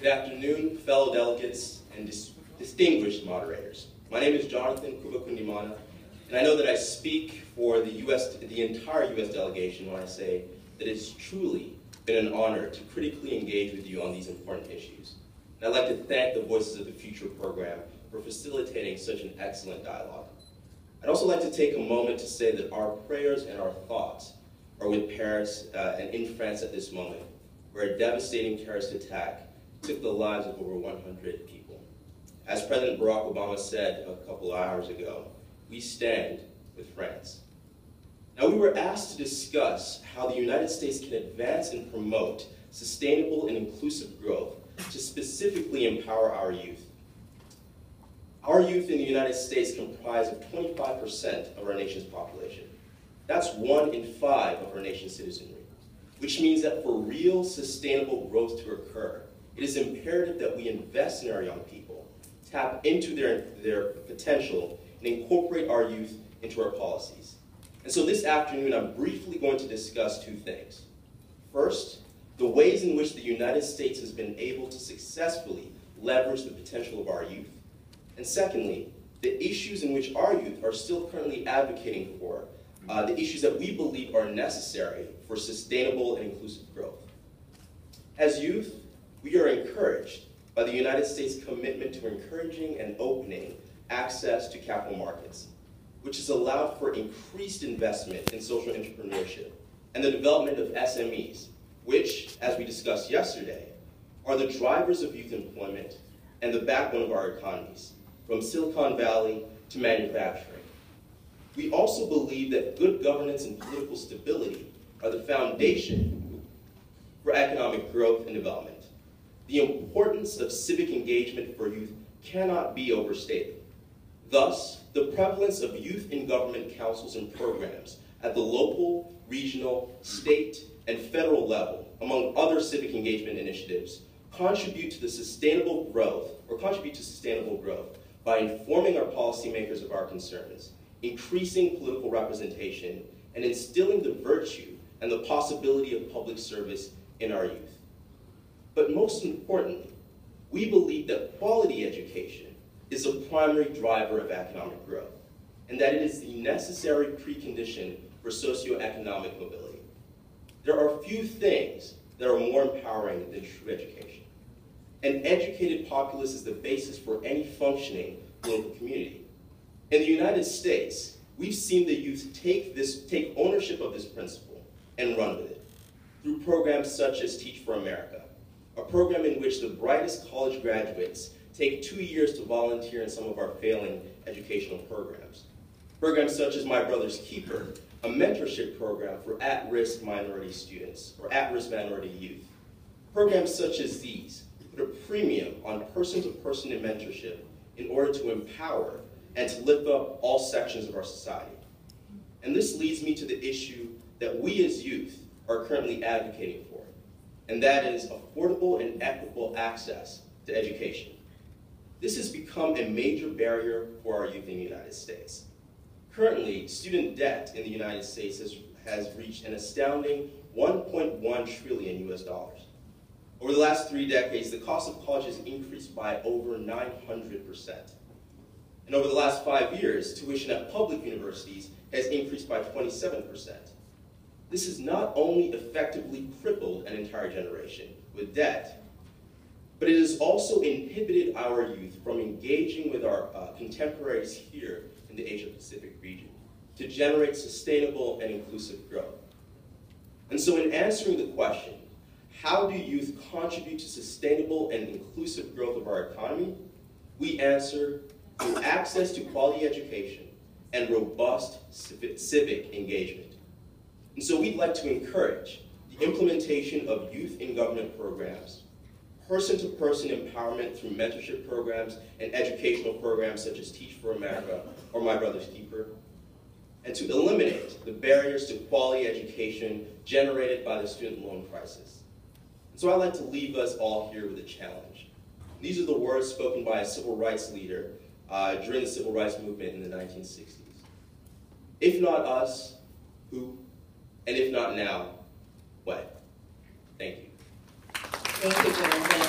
Good afternoon, fellow delegates and distinguished moderators. My name is Jonathan Kubakundimana, and I know that I speak for the entire U.S. delegation when I say that it's truly been an honor to critically engage with you on these important issues. And I'd like to thank the Voices of the Future program for facilitating such an excellent dialogue. I'd also like to take a moment to say that our prayers and our thoughts are with Paris and in France at this moment, where a devastating terrorist attack took the lives of over 100 people. As President Barack Obama said a couple of hours ago, we stand with France. Now, we were asked to discuss how the United States can advance and promote sustainable and inclusive growth to specifically empower our youth. Our youth in the United States comprise of 25% of our nation's population. That's 1 in 5 of our nation's citizenry, which means that for real sustainable growth to occur, it is imperative that we invest in our young people, tap into their potential, and incorporate our youth into our policies. And so this afternoon, I'm briefly going to discuss 2 things. First, the ways in which the United States has been able to successfully leverage the potential of our youth. And secondly, the issues in which our youth are still currently advocating for, the issues that we believe are necessary for sustainable and inclusive growth. As youth, we are encouraged by the United States' commitment to encouraging and opening access to capital markets, which has allowed for increased investment in social entrepreneurship and the development of SMEs, which, as we discussed yesterday, are the drivers of youth employment and the backbone of our economies, from Silicon Valley to manufacturing. We also believe that good governance and political stability are the foundation for economic growth and development. The importance of civic engagement for youth cannot be overstated. Thus, the prevalence of youth in government councils and programs at the local, regional, state, and federal level, among other civic engagement initiatives, contribute to sustainable growth by informing our policymakers of our concerns, increasing political representation, and instilling the virtue and the possibility of public service in our youth. But most importantly, we believe that quality education is a primary driver of economic growth, and that it is the necessary precondition for socioeconomic mobility. There are few things that are more empowering than true education. An educated populace is the basis for any functioning local community. In the United States, we've seen the youth take ownership of this principle and run with it through programs such as Teach for America, a program in which the brightest college graduates take 2 years to volunteer in some of our failing educational programs. Programs such as My Brother's Keeper, a mentorship program for at-risk minority students or at-risk minority youth. Programs such as these put a premium on person-to-person mentorship in order to empower and to lift up all sections of our society. And this leads me to the issue that we as youth are currently advocating for, and that is affordable and equitable access to education. This has become a major barrier for our youth in the United States. Currently, student debt in the United States has reached an astounding $1.1 trillion US. Over the last 3 decades, the cost of college has increased by over 900%. And over the last 5 years, tuition at public universities has increased by 27%. This has not only effectively crippled an entire generation with debt, but it has also inhibited our youth from engaging with our contemporaries here in the Asia-Pacific region to generate sustainable and inclusive growth. And so in answering the question, how do youth contribute to sustainable and inclusive growth of our economy? We answer through access to quality education and robust civic engagement. And so we'd like to encourage the implementation of youth in government programs, person-to-person empowerment through mentorship programs and educational programs such as Teach for America or My Brother's Keeper, and to eliminate the barriers to quality education generated by the student loan crisis. And so I'd like to leave us all here with a challenge. These are the words spoken by a civil rights leader during the civil rights movement in the 1960s. If not us, who? And if not now, what? Thank you. Thank you, Jonathan.